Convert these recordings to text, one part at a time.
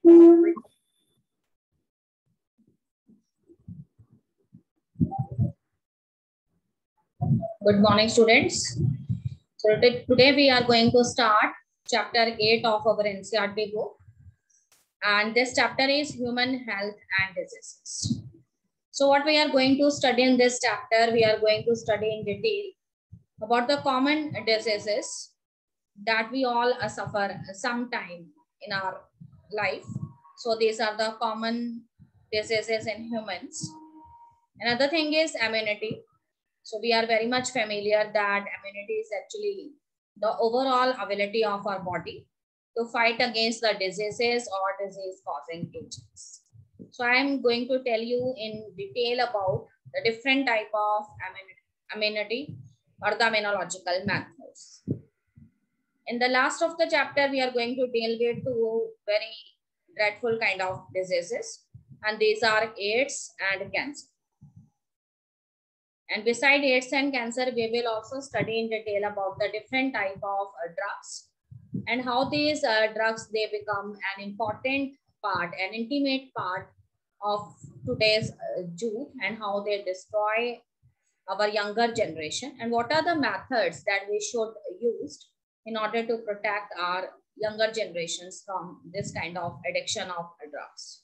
Good morning, students. So today we are going to start chapter 8 of our NCERT book. And this chapter is human health and diseases. So what we are going to study in this chapter, we are going to study in detail about the common diseases that we all suffer sometime in our life. So these are the common diseases in humans. Another thing is immunity. So we are very much familiar that immunity is actually the overall ability of our body to fight against the diseases or disease-causing agents. So I am going to tell you in detail about the different type of immunity or the immunological methods. In the last of the chapter, we are going to deal with two very dreadful kind of diseases, and these are AIDS and cancer. And beside AIDS and cancer, we will also study in detail about the different type of drugs and how these drugs, they become an important part, an intimate part of today's youth, and how they destroy our younger generation, and what are the methods that we should use in order to protect our younger generations from this kind of addiction of drugs.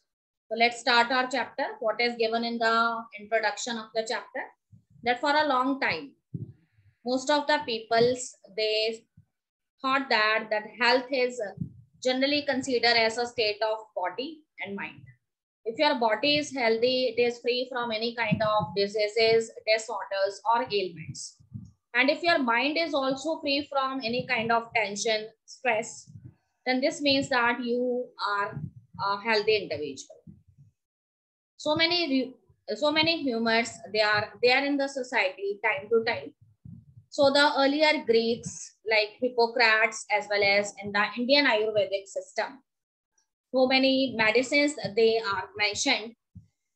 So let's start our chapter. What is given in the introduction of the chapter? That for a long time, most of the peoples, they thought that health is generally considered as a state of body and mind. If your body is healthy, it is free from any kind of diseases, disorders, or ailments. And if your mind is also free from any kind of tension, stress, then this means that you are a healthy individual. So many humors, they are there in the society time to time. So the earlier Greeks like Hippocrates, as well as in the Indian Ayurvedic system, so many medicines they are mentioned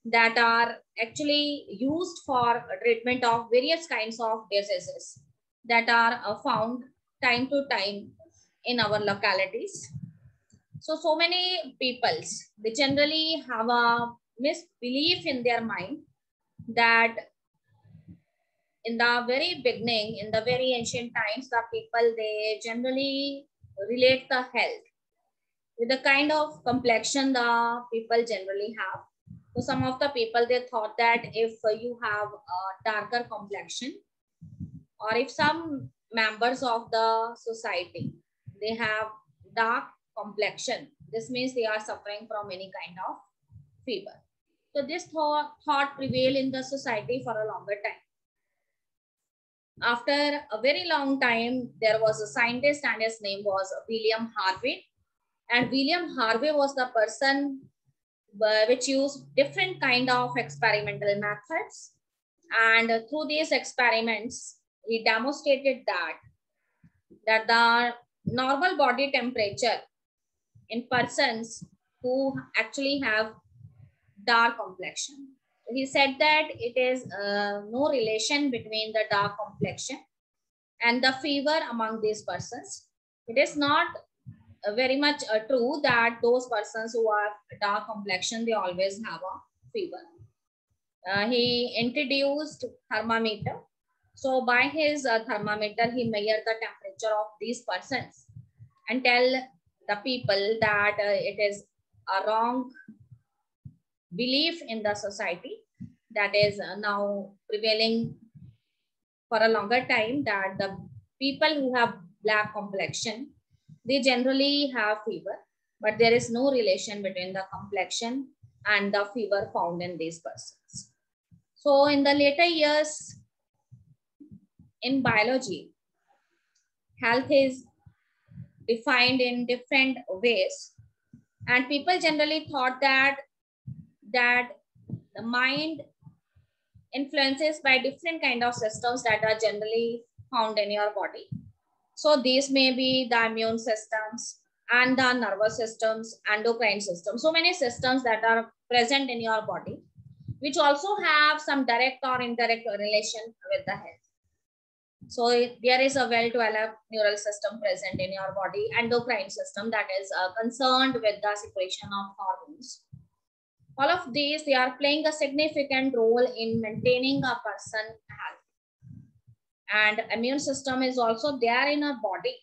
that are actually used for treatment of various kinds of diseases that are found time to time in our localities. So many peoples, they generally have a misbelief in their mind that in the very beginning, in the very ancient times, the people, they generally relate the health with the kind of complexion the people generally have. So some of the people, they thought that if you have a darker complexion, or if some members of the society, they have dark complexion, this means they are suffering from any kind of fever. So this thought prevailed in the society for a longer time. After a very long time, there was a scientist and his name was William Harvey. And William Harvey was the person which used different kind of experimental methods. And through these experiments, he demonstrated that the normal body temperature in persons who actually have dark complexion. He said that it is no relation between the dark complexion and the fever among these persons. It is not very much true that those persons who are dark complexion, they always have a fever. He introduced thermometer. So by his thermometer, he measured the temperature of these persons and tell the people that it is a wrong belief in the society that is now prevailing for a longer time, that the people who have black complexion, they generally have fever, but there is no relation between the complexion and the fever found in these persons. So in the later years in biology, health is defined in different ways, and people generally thought that the mind influences by different kind of systems that are generally found in your body. So these may be the immune systems and the nervous systems, endocrine systems, so many systems that are present in your body, which also have some direct or indirect relation with the health. So there is a well-developed neural system present in your body, endocrine system, that is concerned with the secretion of hormones. All of these, they are playing a significant role in maintaining a person's health. And immune system is also there in our body.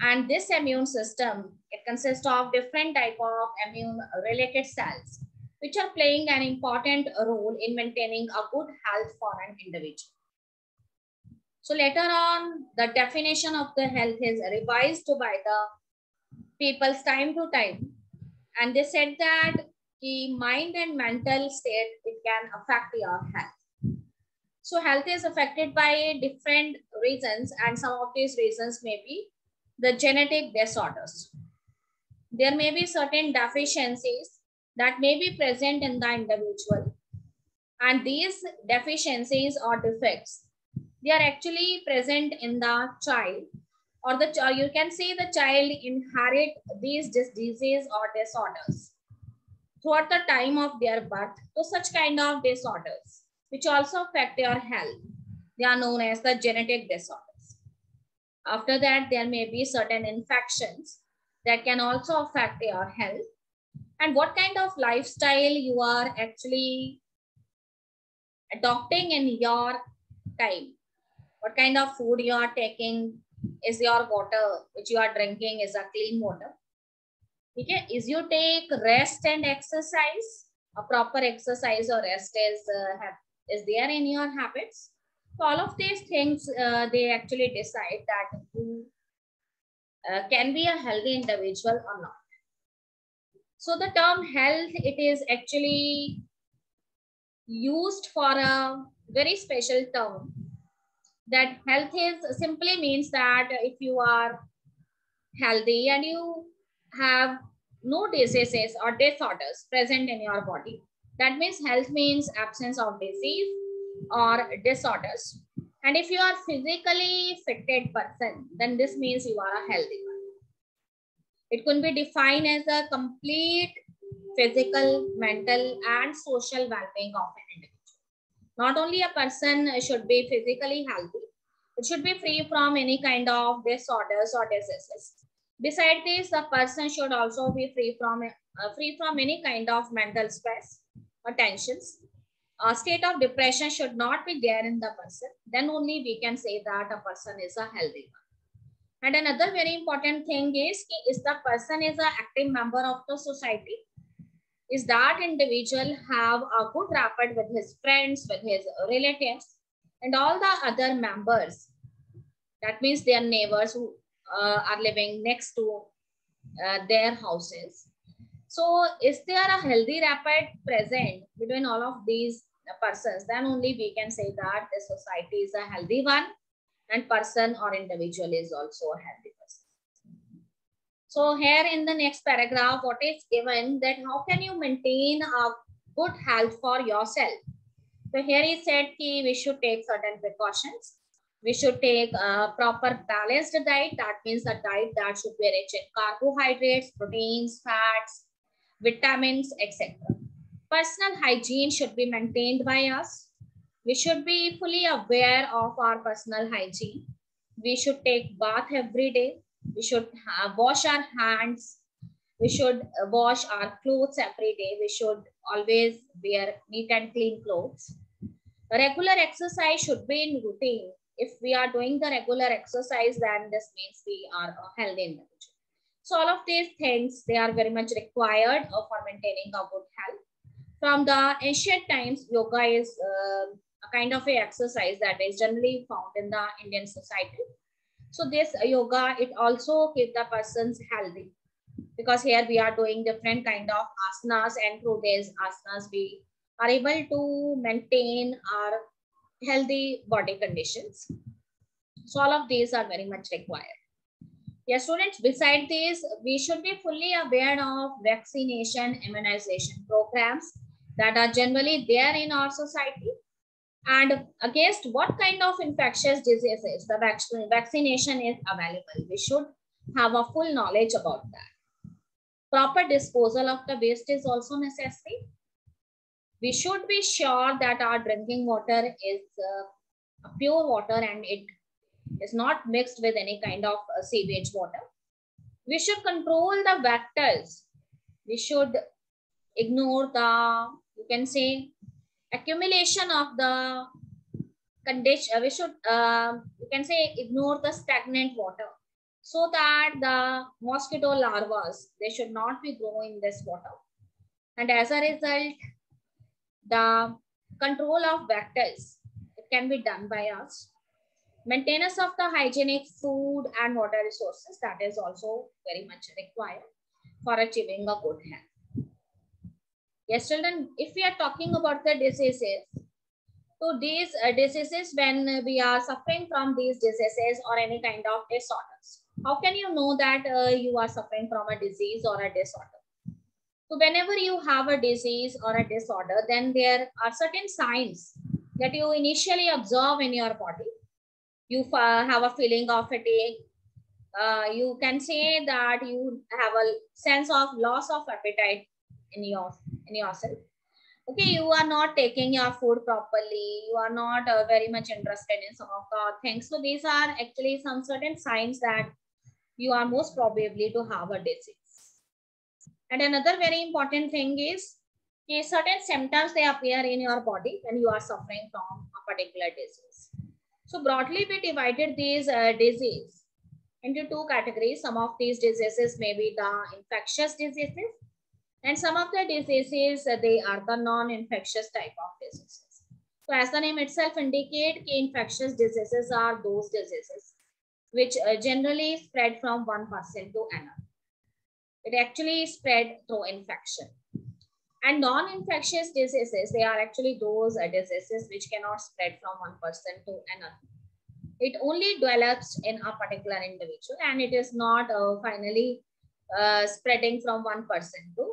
And this immune system, it consists of different type of immune related cells, which are playing an important role in maintaining a good health for an individual. So later on, the definition of the health is revised by the people's time to time. And they said that the mind and mental state, it can affect your health. So health is affected by different reasons, and some of these reasons may be the genetic disorders. There may be certain deficiencies that may be present in the individual, and these deficiencies or defects, they are actually present in the child, or you can say the child inherit these diseases or disorders throughout the time of their birth. So such kind of disorders, which also affect your health, they are known as the genetic disorders. After that, there may be certain infections that can also affect your health. And what kind of lifestyle you are actually adopting in your time. What kind of food you are taking, is your water which you are drinking is a clean water. Okay, is you take rest and exercise, a proper exercise or rest is there in your habits. So all of these things, they actually decide that you can be a healthy individual or not. So the term health, it is actually used for a very special term. That health is simply means that if you are healthy and you have no diseases or disorders present in your body, that means health means absence of disease or disorders. And if you are physically fitted person, then this means you are a healthy one. It could be defined as a complete physical, mental, and social well-being of an individual. Not only a person should be physically healthy, it should be free from any kind of disorders or diseases. Besides this, the person should also be free from any kind of mental stress or tensions. A state of depression should not be there in the person. Then only we can say that a person is a healthy one. And another very important thing is the person is an active member of the society. Is that individual have a good rapport with his friends, with his relatives, and all the other members. That means their neighbors who are living next to their houses. So is there a healthy rapport present between all of these persons? Then only we can say that the society is a healthy one, and person or individual is also a healthy person. So here in the next paragraph, what is given that how can you maintain a good health for yourself? So here he said that we should take certain precautions. We should take a proper balanced diet. That means a diet that should be rich in carbohydrates, proteins, fats, vitamins, etc. Personal hygiene should be maintained by us. We should be fully aware of our personal hygiene. We should take bath every day. We should wash our hands. We should wash our clothes every day. We should always wear neat and clean clothes. Regular exercise should be in routine. If we are doing the regular exercise, then this means we are a healthy individual. So all of these things, they are very much required for maintaining a good health. From the ancient times, yoga is a kind of a exercise that is generally found in the Indian society. So this yoga, it also keeps the persons healthy, because here we are doing different kind of asanas, and through these asanas we are able to maintain our healthy body conditions. So all of these are very much required. Yes, students, beside this, we should be fully aware of vaccination, immunization programs that are generally there in our society, and against what kind of infectious diseases the vaccination is available. We should have a full knowledge about that. Proper disposal of the waste is also necessary. We should be sure that our drinking water is pure water and it is not mixed with any kind of sewage water. We should control the vectors. We should ignore the, you can say, accumulation of the condition. We should, you can say, ignore the stagnant water, so that the mosquito larvae, they should not be growing in this water. And as a result, the control of vectors, it can be done by us. Maintenance of the hygienic food and water resources, that is also very much required for achieving a good health. Yes, children, if we are talking about the diseases, so these diseases, when we are suffering from these diseases or any kind of disorders, how can you know that you are suffering from a disease or a disorder? So whenever you have a disease or a disorder, then there are certain signs that you initially observe in your body. You have a feeling of fatigue. You can say that you have a sense of loss of appetite in yourself. Okay, you are not taking your food properly. You are not very much interested in some of the things. So these are actually some certain signs that you are most probably to have a disease. And another very important thing is certain symptoms, they appear in your body when you are suffering from a particular disease. So broadly we divided these disease into two categories. Some of these diseases may be the infectious diseases, and some of the diseases, they are the non-infectious type of diseases. So as the name itself indicates, infectious diseases are those diseases which generally spread from one person to another. It actually spread through infection. And non-infectious diseases, they are actually those diseases which cannot spread from one person to another. It only develops in a particular individual, and it is not finally spreading from one person to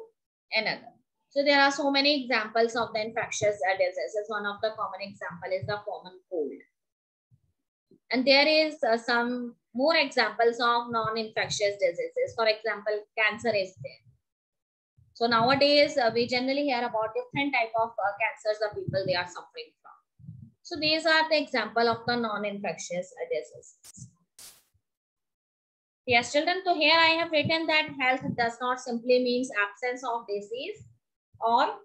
another. So there are so many examples of the infectious diseases. One of the common example is the common cold. And there is some more examples of non-infectious diseases. For example, cancer is there. So nowadays, we generally hear about different type of cancers the people they are suffering from. So these are the example of the non-infectious diseases. Yes, children, so here I have written that health does not simply means absence of disease or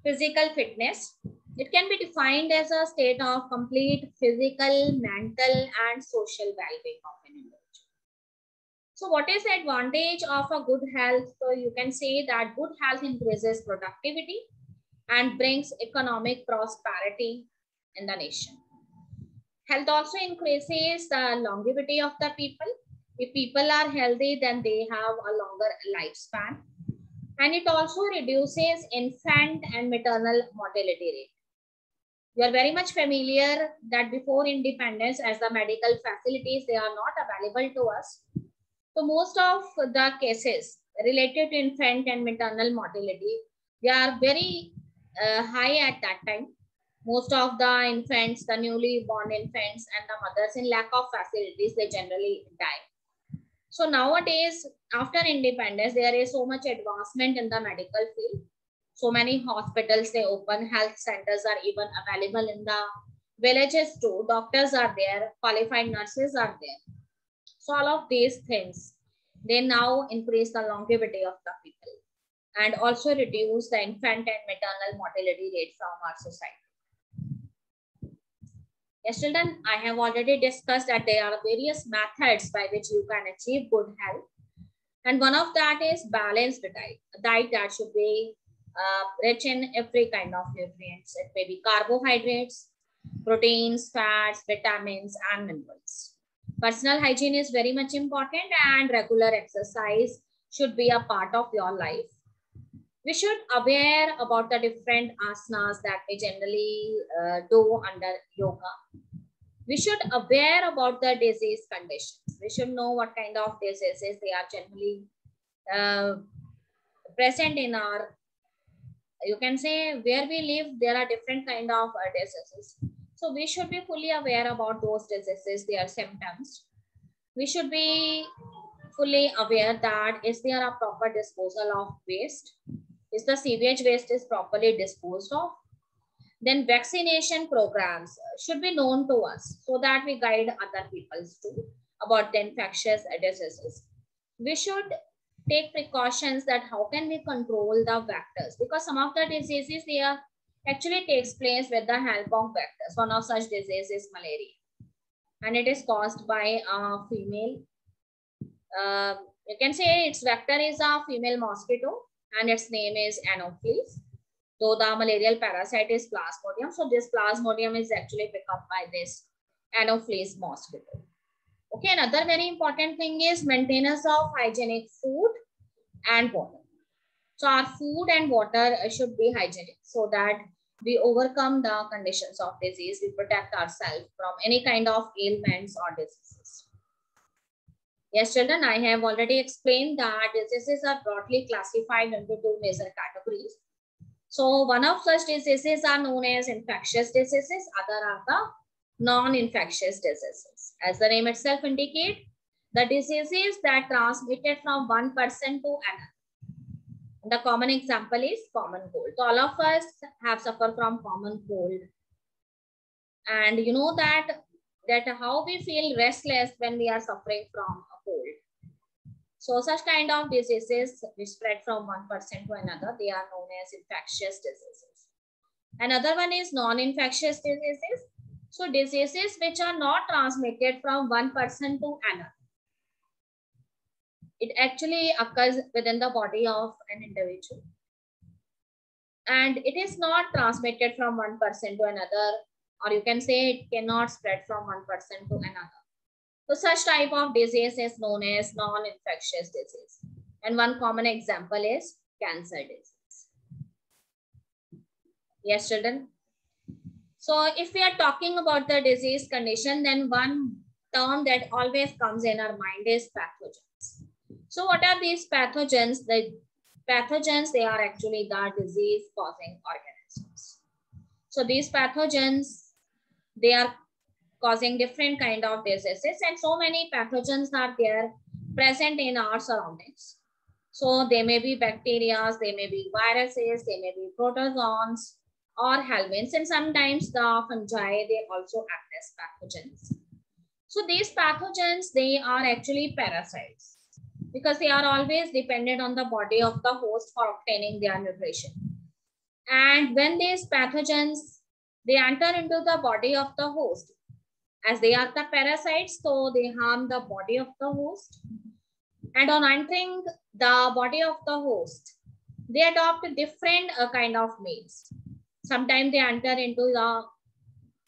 physical fitness. It can be defined as a state of complete physical, mental, and social well-being of an individual. So what is the advantage of a good health? So you can say that good health increases productivity and brings economic prosperity in the nation. Health also increases the longevity of the people. If people are healthy, then they have a longer lifespan. And it also reduces infant and maternal mortality rate. You are very much familiar that before independence, as the medical facilities, they are not available to us. So most of the cases related to infant and maternal mortality, they are very high at that time. Most of the infants, the newly born infants and the mothers, in lack of facilities, they generally die. So nowadays, after independence, there is so much advancement in the medical field. So many hospitals, they open, health centers are even available in the villages too. Doctors are there, qualified nurses are there. So all of these things, they now increase the longevity of the people and also reduce the infant and maternal mortality rate from our society. Yes, children, I have already discussed that there are various methods by which you can achieve good health. And one of that is balanced diet, a diet that should be rich in every kind of nutrients. It may be carbohydrates, proteins, fats, vitamins, and minerals. Personal hygiene is very much important, and regular exercise should be a part of your life. We should aware about the different asanas that we generally do under yoga. We should aware about the disease conditions. We should know what kind of diseases they are generally present in our, you can say, where we live, there are different kind of diseases. So we should be fully aware about those diseases, their symptoms. We should be fully aware that is there a proper disposal of waste? Is the sewage waste is properly disposed of? Then vaccination programs should be known to us so that we guide other people too about the infectious diseases. We should take precautions that how can we control the vectors, because some of the diseases they are actually takes place with the help of vectors. One of such diseases is malaria, and it is caused by a female. You can say its vector is a female mosquito, and its name is Anopheles. Though the malarial parasite is Plasmodium, so this Plasmodium is actually picked up by this Anopheles mosquito. Okay, another very important thing is maintenance of hygienic food and water. So our food and water should be hygienic so that we overcome the conditions of disease. We protect ourselves from any kind of ailments or diseases. Yes, children, I have already explained that diseases are broadly classified into two major categories. So one of such diseases are known as infectious diseases. Other are the non-infectious diseases. As the name itself indicates, the diseases that transmitted from one person to another. The common example is common cold. So all of us have suffered from common cold. And you know that how we feel restless when we are suffering from a cold. So such kind of diseases which spread from one person to another, they are known as infectious diseases. Another one is non-infectious diseases. So diseases which are not transmitted from one person to another. It actually occurs within the body of an individual. And it is not transmitted from one person to another, or you can say it cannot spread from one person to another. So such type of disease is known as non-infectious disease. And one common example is cancer disease. Yes, children. So if we are talking about the disease condition, then one term that always comes in our mind is pathogens. So what are these pathogens? The pathogens, they are actually the disease causing organisms. So these pathogens, they are causing different kind of diseases, and so many pathogens are there present in our surroundings. So they may be bacteria, they may be viruses, they may be protozoans or helminths, and sometimes the fungi, they also act as pathogens. So these pathogens, they are actually parasites because they are always dependent on the body of the host for obtaining their nutrition. And when these pathogens, they enter into the body of the host, as they are the parasites, so they harm the body of the host. And on entering the body of the host, they adopt different kind of means. Sometimes they enter into the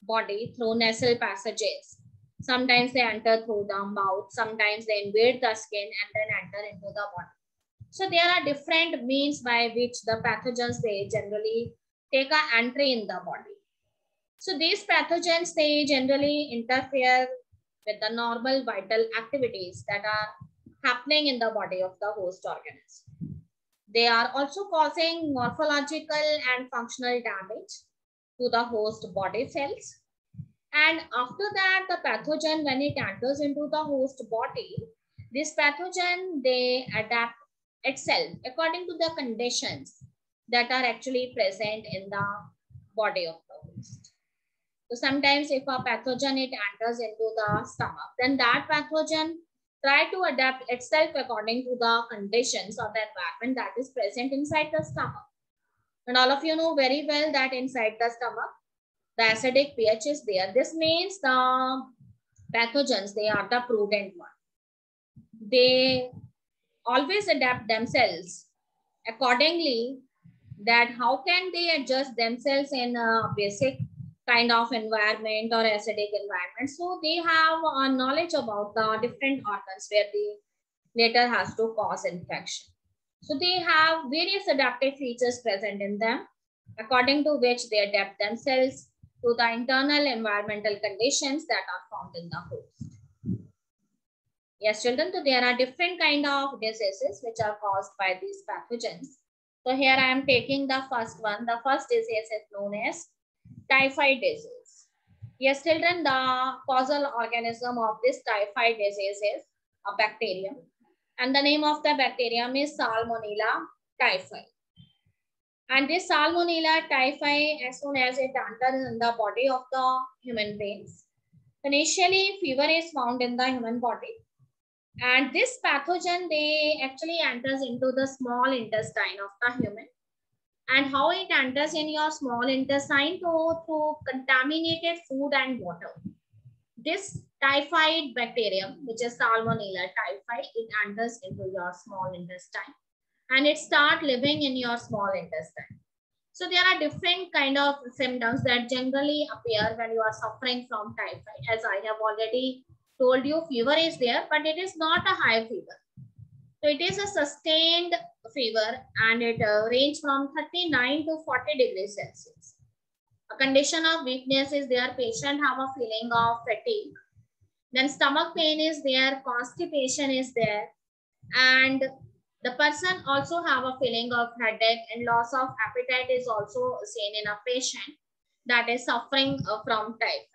body through nasal passages. Sometimes they enter through the mouth. Sometimes they invade the skin and then enter into the body. So there are different means by which the pathogens, they generally take an entry in the body. So these pathogens, they generally interfere with the normal vital activities that are happening in the body of the host organism. They are also causing morphological and functional damage to the host body cells. And after that, the pathogen, when it enters into the host body, this pathogen, they adapt itself according to the conditions that are actually present in the body of the host. So sometimes if a pathogen, it enters into the stomach, then that pathogen try to adapt itself according to the conditions of the environment that is present inside the stomach. And all of you know very well that inside the stomach, the acidic pH is there. This means the pathogens, they are the prudent one. They always adapt themselves accordingly, that how can they adjust themselves in a basic kind of environment or acidic environment. So they have a knowledge about the different organs where the later has to cause infection. So they have various adaptive features present in them, according to which they adapt themselves to the internal environmental conditions that are found in the host. Yes, children, so there are different kind of diseases which are caused by these pathogens. So here I am taking the first one. The first disease is known as typhoid disease. Yes, children, the causal organism of this typhoid disease is a bacterium. And the name of the bacterium is Salmonella typhi. And this Salmonella typhi, as soon as it enters in the body of the human beings, initially fever is found in the human body. And this pathogen, they actually enters into the small intestine of the human. And how it enters in your small intestine through contaminated food and water. This typhoid bacterium, which is Salmonella typhi, it enters into your small intestine and it start living in your small intestine. So there are different kind of symptoms that generally appear when you are suffering from typhoid. As I have already told you, fever is there, but it is not a high fever. So it is a sustained fever and it range from 39 to 40 degrees Celsius. A condition of weakness is there. Patient have a feeling of fatigue. Then stomach pain is there, constipation is there, and the person also have a feeling of headache and loss of appetite is also seen in a patient that is suffering from typhoid.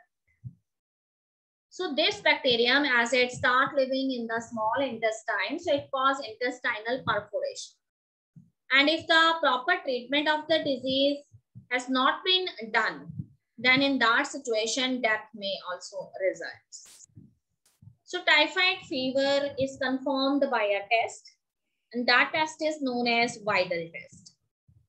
So this bacterium, as it start living in the small intestine, so it cause intestinal perforation. And if the proper treatment of the disease has not been done, then in that situation, death may also result. So typhoid fever is confirmed by a test, and that test is known as Widal test.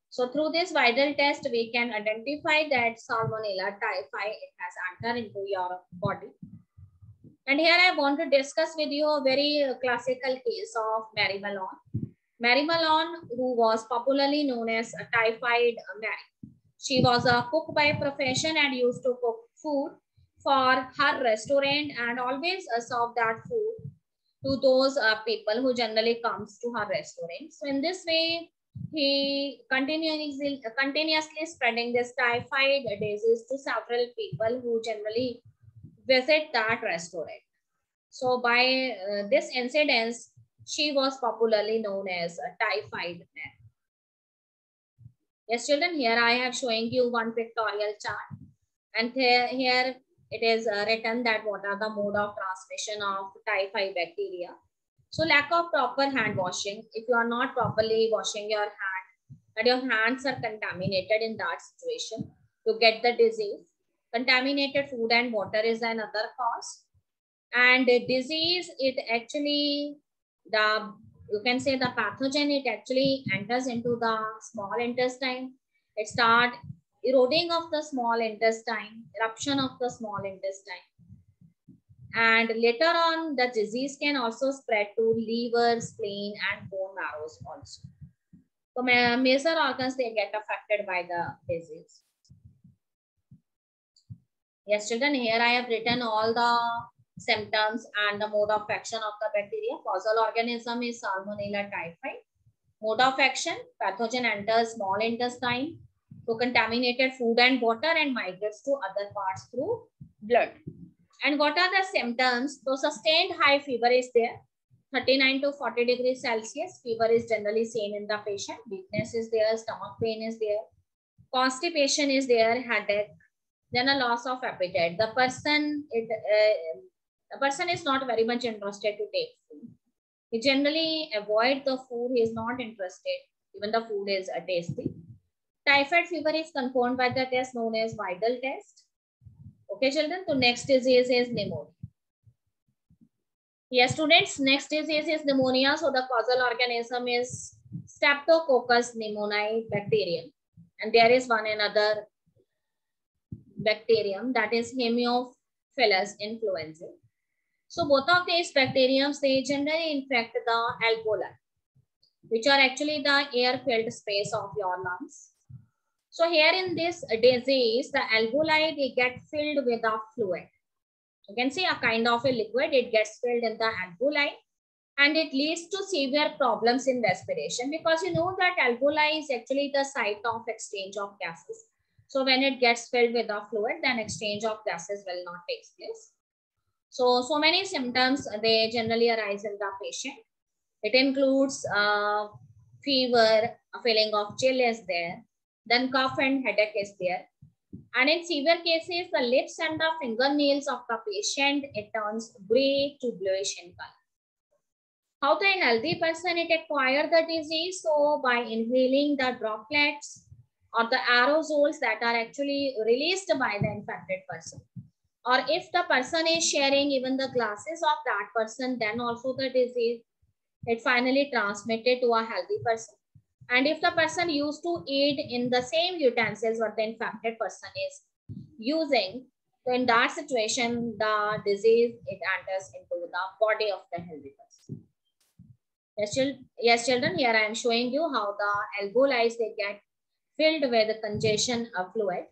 So through this Widal test, we can identify that Salmonella typhi, it has entered into your body. And here I want to discuss with you a very classical case of Mary Malone. Mary Malone, who was popularly known as a Typhoid Mary. She was a cook by profession and used to cook food for her restaurant and always serve that food to those people who generally comes to her restaurant. So in this way, he continuously spreading this typhoid disease to several people who generally visit that restaurant. So by this incidence, she was popularly known as a typhoid Mary. Yes, children, here I have showing you one pictorial chart. And here it is written that what are the mode of transmission of typhoid bacteria. So lack of proper hand washing. If you are not properly washing your hand and your hands are contaminated in that situation, you get the disease. Contaminated food and water is another cause. And the disease, it actually, you can say the pathogen, it actually enters into the small intestine. It start eroding of the small intestine, eruption of the small intestine. And later on, the disease can also spread to liver, spleen, and bone marrows also. So major organs, they get affected by the disease. Yes, children, here I have written all the symptoms and the mode of action of the bacteria. Causal organism is Salmonella typhi. Mode of action, pathogen enters small intestine through contaminated food and water and migrates to other parts through blood. And what are the symptoms? So sustained high fever is there, 39 to 40 degrees Celsius. Fever is generally seen in the patient. Weakness is there, stomach pain is there, constipation is there, headache, then a loss of appetite. The person is not very much interested to take food. He generally avoid the food. He is not interested, even the food is tasty. Typhoid fever is confirmed by the test known as Widal test. Okay, children. So next disease is pneumonia. Yes, students. Next disease is pneumonia. So the causal organism is Streptococcus pneumoniae bacterium, and there is one another bacterium, that is Haemophilus influenzae. So both of these bacteriums, they generally infect the alveoli, which are actually the air-filled space of your lungs. So here in this disease, the alveoli, they get filled with a fluid. You can see a kind of a liquid, it gets filled in the alveoli, and it leads to severe problems in respiration, because you know that alveoli is actually the site of exchange of gases. So when it gets filled with a fluid, then exchange of gases will not take place. So many symptoms, they generally arise in the patient. It includes fever, a feeling of chill is there, then cough and headache is there. And in severe cases, the lips and the fingernails of the patient, it turns gray to bluish in color. How the healthy person it acquire the disease? So by inhaling the droplets or the aerosols that are actually released by the infected person. Or if the person is sharing even the glasses of that person, then also the disease, it finally transmitted to a healthy person. And if the person used to eat in the same utensils what the infected person is using, so in that situation, the disease, it enters into the body of the healthy person. Yes, children, here I am showing you how the alveoli, they get filled with congestion of fluid.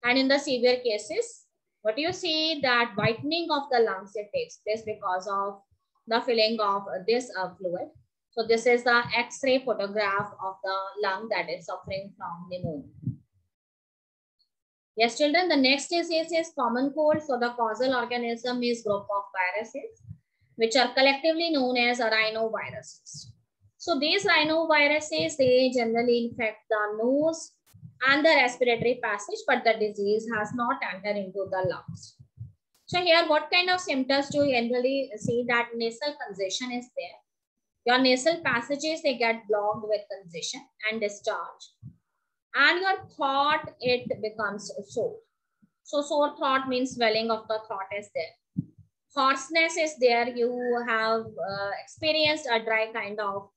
And in the severe cases, what you see that whitening of the lungs, it takes place because of the filling of this fluid. So this is the X-ray photograph of the lung that is suffering from pneumonia. Yes, children, the next disease is common cold. So the causal organism is group of viruses, which are collectively known as rhinoviruses. So these rhinoviruses, they generally infect the nose and the respiratory passage, but the disease has not entered into the lungs. So here, what kind of symptoms do you generally see? That nasal congestion is there. Your nasal passages, they get blocked with congestion and discharge. And your throat, it becomes sore. So sore throat means swelling of the throat is there. Hoarseness is there. You have experienced a dry kind of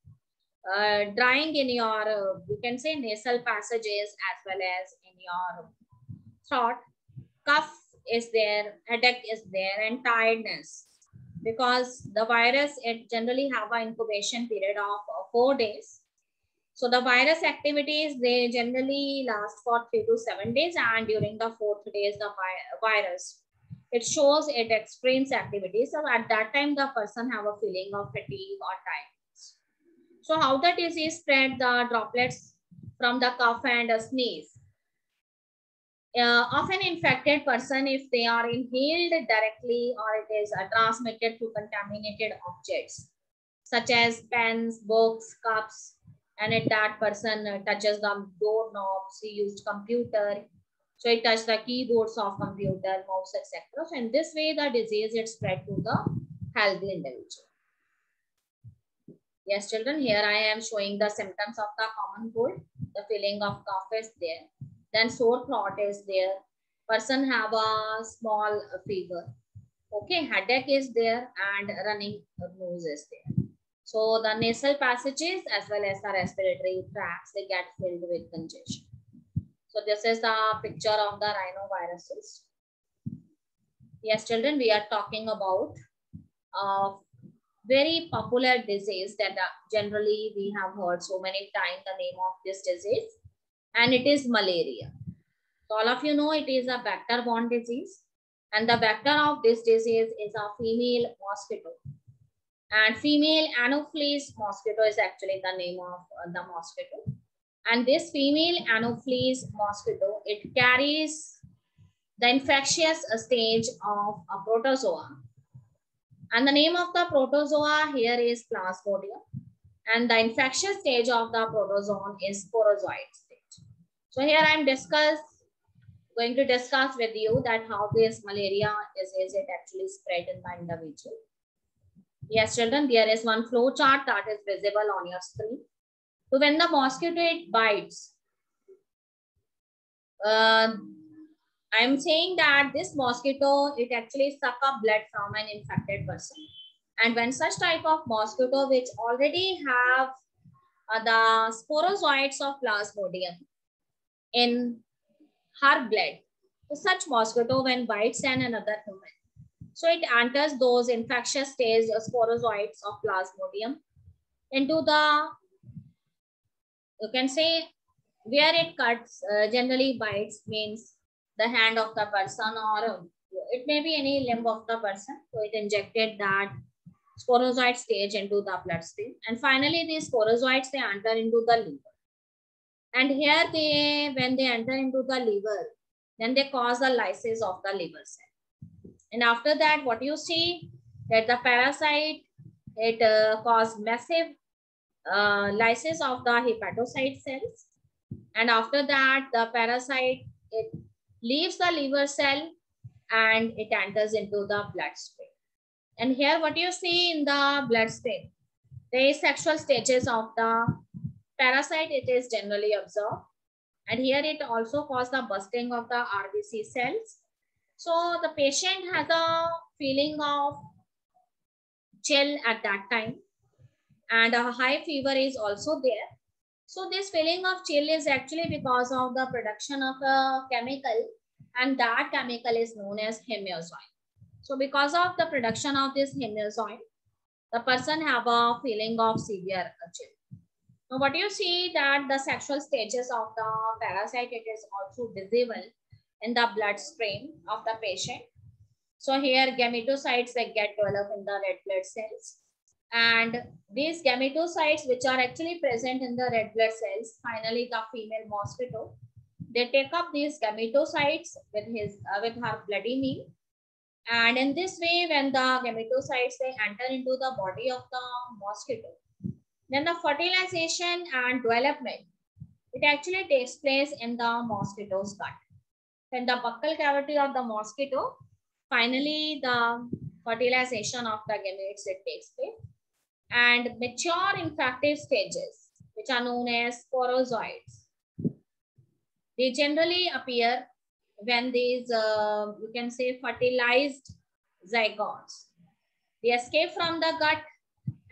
drying in your, we can say, nasal passages as well as in your throat. Cough is there, headache is there, and tiredness. Because the virus, it generally have an incubation period of 4 days. So the virus activities, they generally last for 3 to 7 days, and during the 4th days, the virus, it shows it experience activities. So at that time, the person have a feeling of fatigue or tiredness. So how the disease spread? The droplets from the cough and a sneeze. Of an infected person, if they are inhaled directly, or it is transmitted through contaminated objects, such as pens, books, cups, and if that person touches the doorknobs, he used computer, so he touched the keyboards of computer, mouse, etc. So in this way, the disease is spread to the healthy individual. Yes, children, here I am showing the symptoms of the common cold. The feeling of cough is there. Then sore throat is there. Person have a small fever. Okay, headache is there and running nose is there. So the nasal passages as well as the respiratory tracts, they get filled with congestion. So this is the picture of the rhinoviruses. Yes, children, we are talking about very popular disease that generally we have heard so many times the name of this disease, and it is malaria. So all of you know it is a vector-borne disease, and the vector of this disease is a female mosquito. And female Anopheles mosquito is actually the name of the mosquito. And this female Anopheles mosquito, it carries the infectious stage of a protozoa. And the name of the protozoa here is Plasmodium. And the infectious stage of the protozoan is sporozoite stage. So here I am going to discuss with you that how this malaria disease it actually spread in the individual. Yes, children, there is one flow chart that is visible on your screen. So when the mosquito it bites, I'm saying that this mosquito, it actually suck up blood from an infected person. And when such type of mosquito which already have the sporozoites of Plasmodium in her blood, so such mosquito when bites another human, so it enters those infectious stage sporozoites of Plasmodium into the, you can say, where it cuts, generally bites means the hand of the person, or it may be any limb of the person. So it injected that sporozoite stage into the bloodstream. And finally, these sporozoites, they enter into the liver. And here when they enter into the liver, then they cause the lysis of the liver cell. And after that, what you see, that the parasite, it cause massive lysis of the hepatocyte cells. And after that, the parasite, it leaves the liver cell and it enters into the bloodstream. And here what you see in the bloodstream, the asexual stages of the parasite, it is generally observed. And here it also causes the bursting of the RBC cells. So the patient has a feeling of chill at that time, and a high fever is also there. So this feeling of chill is actually because of the production of a chemical, and that chemical is known as hyoscine. So because of the production of this hyoscine, the person have a feeling of severe chill. Now what you see that the sexual stages of the parasite, it is also visible in the bloodstream of the patient. So here gametocytes that get developed in the red blood cells. And these gametocytes, which are actually present in the red blood cells, finally the female mosquito, they take up these gametocytes with her bloody meal. And in this way, when the gametocytes, they enter into the body of the mosquito, then the fertilization and development, it actually takes place in the mosquito's gut. In the buccal cavity of the mosquito, finally the fertilization of the gametes, it takes place. And mature infective stages, which are known as sporozoites, they generally appear when these, you can say, fertilized zygotes, they escape from the gut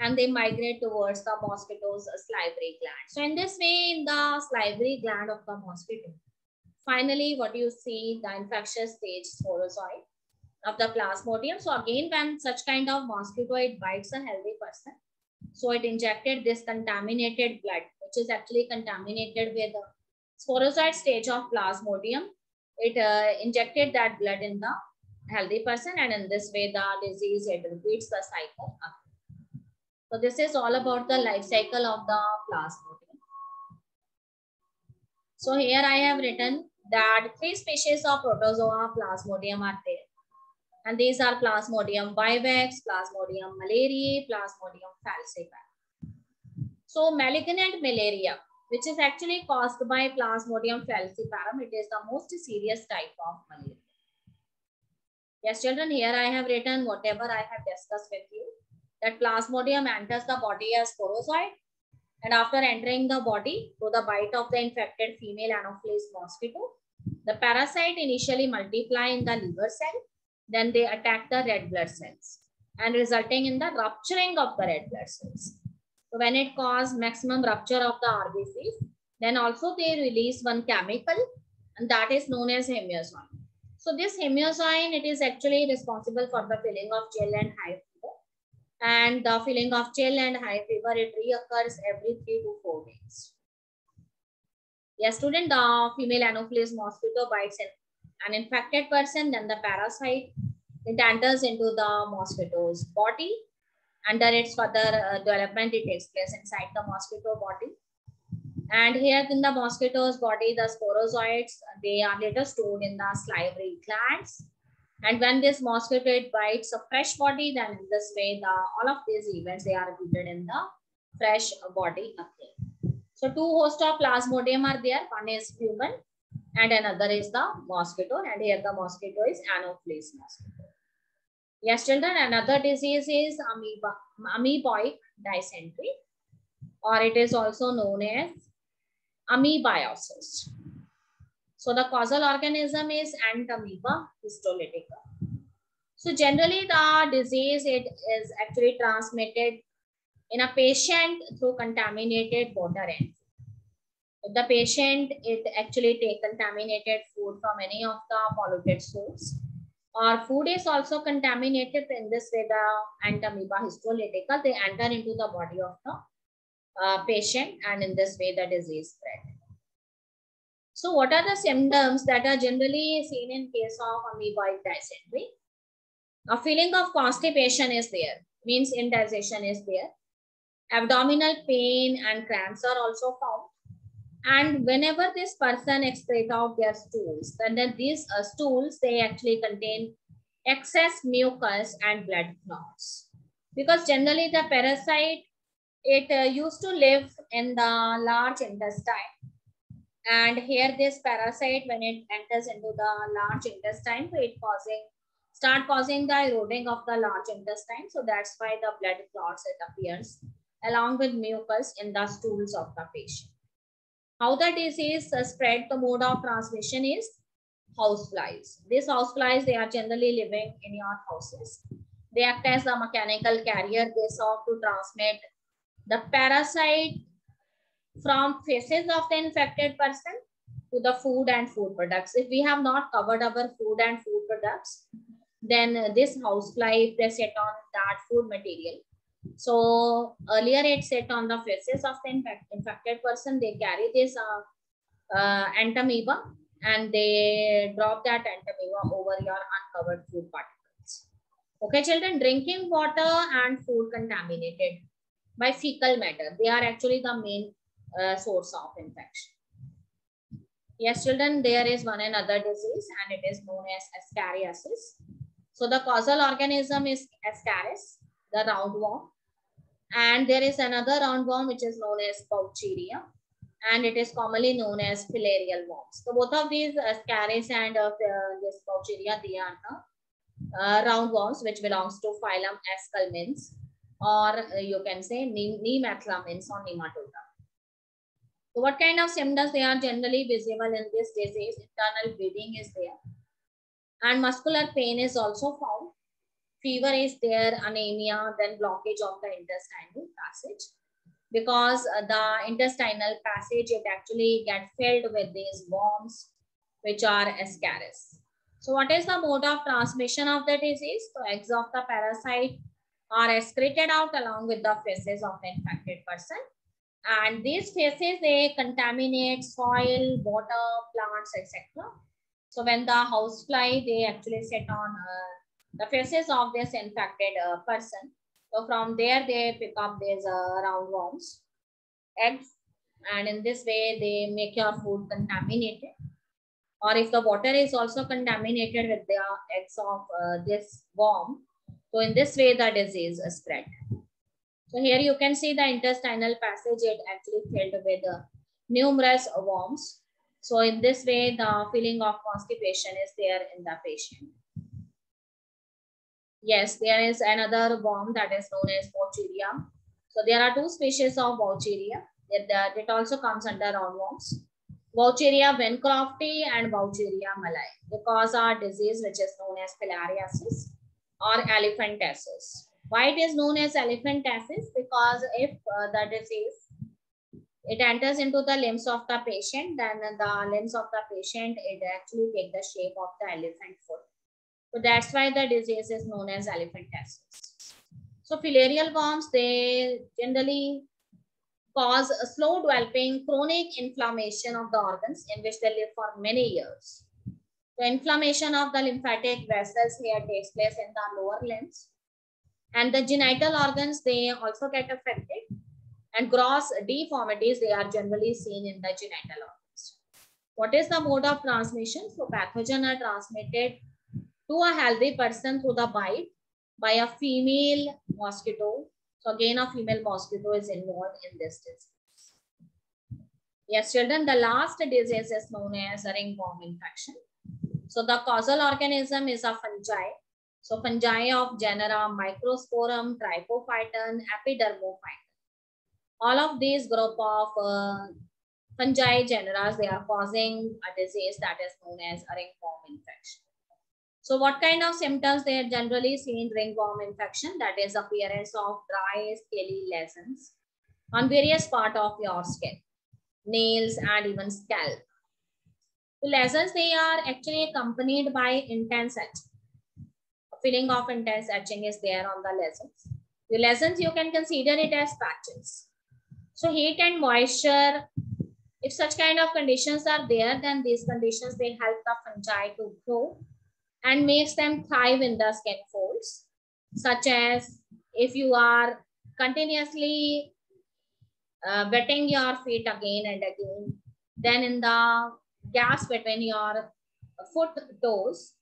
and they migrate towards the mosquito's salivary gland. So in this way, in the salivary gland of the mosquito, finally what you see, the infectious stage sporozoite of the plasmodium. So again, when such kind of mosquito, it bites a healthy person, so it injected this contaminated blood, which is actually contaminated with the sporozoite stage of plasmodium. It injected that blood in the healthy person, and in this way the disease, it repeats the cycle. So this is all about the life cycle of the plasmodium. So here I have written that 3 species of protozoa plasmodium are there. And these are Plasmodium vivax, Plasmodium malariae, Plasmodium falciparum. So malignant malaria, which is actually caused by Plasmodium falciparum, it is the most serious type of malaria. Yes, children, here I have written whatever I have discussed with you, that Plasmodium enters the body as sporozoite, and after entering the body through the bite of the infected female Anopheles mosquito, the parasite initially multiply in the liver cell, then they attack the red blood cells and resulting in the rupturing of the red blood cells. So when it causes maximum rupture of the RBCs, then also they release one chemical, and that is known as hyoscine. So this hyoscine, it is actually responsible for the feeling of chill and high fever. And the feeling of chill and high fever, it reoccurs every 3 to 4 days. Yes, student, the female Anopheles mosquito bites an infected person, then the parasite, it enters into the mosquito's body. Under its further development, it takes place inside the mosquito body. And here in the mosquito's body, the sporozoites, they are later stored in the salivary glands. And when this mosquito, it bites a fresh body, then in this way, all of these events, they are repeated in the fresh body again. So 2 hosts of Plasmodium are there. One is human and another is the mosquito. And here the mosquito is Anopheles mosquito. Yes, children, another disease is amoeboid dysentery, or it is also known as amoebiosis. So the causal organism is Entamoeba histolytica. So generally the disease, it is actually transmitted in a patient through contaminated water and if the patient, it actually take contaminated food from any of the polluted source, or food is also contaminated, in this way the Entamoeba histolytica, they enter into the body of the patient, and in this way the disease spread. So what are the symptoms that are generally seen in case of amoeboid dysentery? A feeling of constipation is there, means indigestion is there. Abdominal pain and cramps are also found. And whenever this person excrete out their stools, then these stools, they actually contain excess mucus and blood clots. Because generally the parasite, it used to live in the large intestine. And here this parasite, when it enters into the large intestine, so it start causing the eroding of the large intestine. So that's why the blood clots, it appears along with mucus in the stools of the patient. How the disease spread, the mode of transmission is houseflies. These houseflies, they are generally living in your houses. They act as a mechanical carrier. They serve to transmit the parasite from feces of the infected person to the food and food products. If we have not covered our food and food products, then this housefly, they sit on that food material. So earlier it sat on the feces of the infected person. They carry this entamoeba and they drop that entamoeba over your uncovered food particles. Okay, children, drinking water and food contaminated by fecal matter, they are actually the main source of infection. Yes, children, there is one another disease and it is known as Ascariasis. So the causal organism is Ascaris, the roundworm. And there is another roundworm which is known as Boucheria, and it is commonly known as filarial worms. So both of these Ascaris and this Boucheria, they are the roundworms which belongs to phylum Ascalmins, or you can say Nemathylamins or Nematoda. So what kind of symptoms they are generally visible in this disease? Internal bleeding is there and muscular pain is also found. Fever is there, anemia, then blockage of the intestinal passage. Because the intestinal passage, it actually gets filled with these worms, which are Ascaris. So what is the mode of transmission of the disease? So eggs of the parasite are excreted out along with the feces of the infected person. And these feces, they contaminate soil, water, plants, etc. So when the housefly, they actually sit on the feces of this infected person. So from there, they pick up these roundworms, eggs, and in this way, they make your food contaminated. Or if the water is also contaminated with the eggs of this worm, so in this way, the disease is spread. So here you can see the intestinal passage, it actually filled with numerous worms. So in this way, the feeling of constipation is there in the patient. Yes, there is another worm that is known as Boucheria. So there are two species of Boucheria. It also comes under roundworms. Boucheria bancrofti and Boucheria malai. They cause a disease which is known as filariasis or elephantiasis. Why it is known as elephantiasis? Because if the disease, it enters into the limbs of the patient, then the limbs of the patient, it actually take the shape of the elephant foot. So that's why the disease is known as elephantiasis. So filarial worms, they generally cause a slow developing chronic inflammation of the organs in which they live for many years. The inflammation of the lymphatic vessels here takes place in the lower limbs. And the genital organs, they also get affected. And gross deformities, they are generally seen in the genital organs. What is the mode of transmission? So pathogen are transmitted to a healthy person through the bite by a female mosquito. So again, a female mosquito is involved in this disease. Yes, children, the last disease is known as ringworm infection. So the causal organism is a fungi. So fungi of genera Microsporum, Trypophyton, Epidermophyton. All of these group of fungi genera, they are causing a disease that is known as a ringworm infection. So what kind of symptoms they are generally seen in ringworm infection? That is appearance of dry, scaly lesions on various parts of your skin, nails, and even scalp. The lesions, they are actually accompanied by intense itching. A feeling of intense itching is there on the lesions. The lesions, you can consider it as patches. So heat and moisture, if such kind of conditions are there, then these conditions, they help the fungi to grow and makes them thrive in the skin folds, such as if you are continuously wetting your feet again and again, then in the gaps between your foot toes,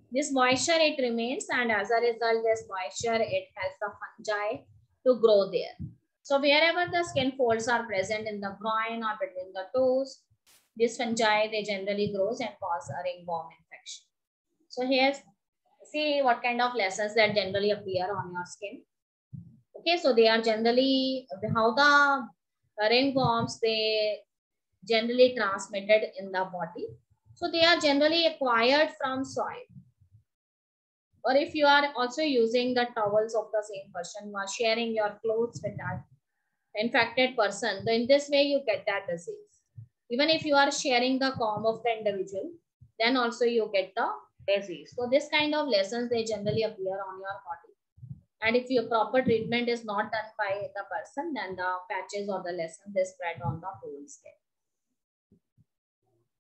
this moisture, it remains, and as a result, this moisture, it helps the fungi to grow there. So wherever the skin folds are present in the groin or between the toes, this fungi, they generally grows and cause a ringworm infection. So here's, see what kind of lesions that generally appear on your skin. Okay, so they are generally how the ringworms, they generally transmitted in the body. So they are generally acquired from soil. Or if you are also using the towels of the same person, you are sharing your clothes with that infected person, then in this way you get that disease. Even if you are sharing the comb of the individual, then also you get the disease. So this kind of lessons, they generally appear on your body. And if your proper treatment is not done by the person, then the patches or the lessons, they spread on the whole skin.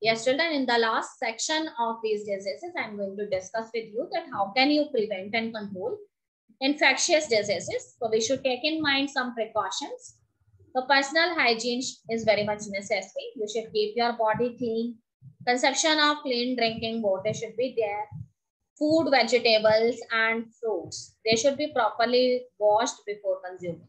Yes, children, in the last section of these diseases, I'm going to discuss with you that how can you prevent and control infectious diseases. So we should take in mind some precautions. The personal hygiene is very much necessary. You should keep your body clean. Consumption of clean drinking water should be there. Food, vegetables, and fruits, they should be properly washed before consuming.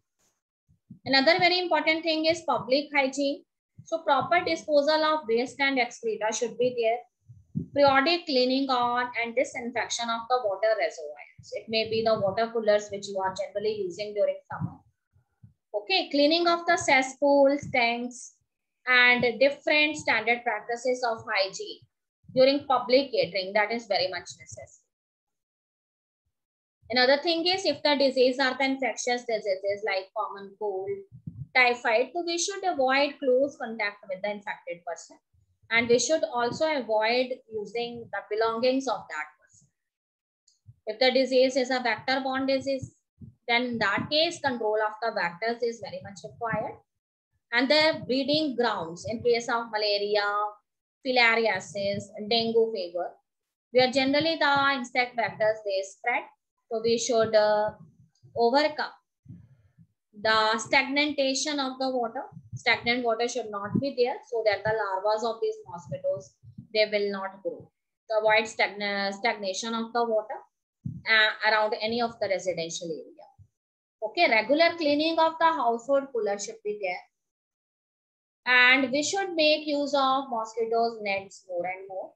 Another very important thing is public hygiene. So proper disposal of waste and excreta should be there. Periodic cleaning on and disinfection of the water reservoirs. It may be the water coolers which you are generally using during summer. Okay, cleaning of the cesspools, tanks, and different standard practices of hygiene during public catering, that is very much necessary. Another thing is, if the disease are the infectious diseases like common cold, typhoid, so we should avoid close contact with the infected person. And we should also avoid using the belongings of that person. If the disease is a vector-borne disease, then in that case, control of the vectors is very much required. And the breeding grounds in case of malaria, filariasis, dengue fever, where generally the insect vectors, they spread. So we should overcome the stagnation of the water. Stagnant water should not be there so that the larvae of these mosquitoes, they will not grow. To avoid stagnation of the water around any of the residential area. Okay, regular cleaning of the household cooler should be there. And we should make use of mosquitoes nets more and more.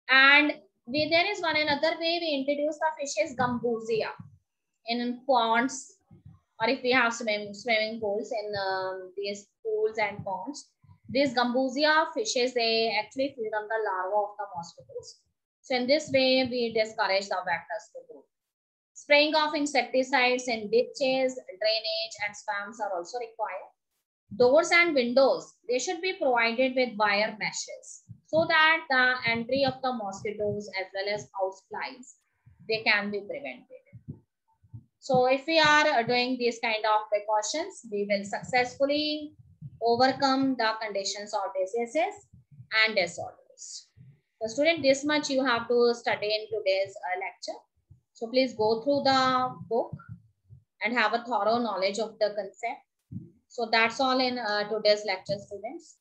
And there is one another way we introduce the fishes, gambusia, in ponds, or if we have swimming pools in these pools and ponds. These gambusia fishes, they actually feed on the larvae of the mosquitoes. So in this way, we discourage the vectors to grow. Spraying of insecticides in ditches, drainage, and swamps are also required. Doors and windows, they should be provided with wire meshes so that the entry of the mosquitoes as well as house flies, they can be prevented. So if we are doing these kind of precautions, we will successfully overcome the conditions of diseases and disorders. So student, this much you have to study in today's lecture. So please go through the book and have a thorough knowledge of the concept. So that's all in today's lecture, students.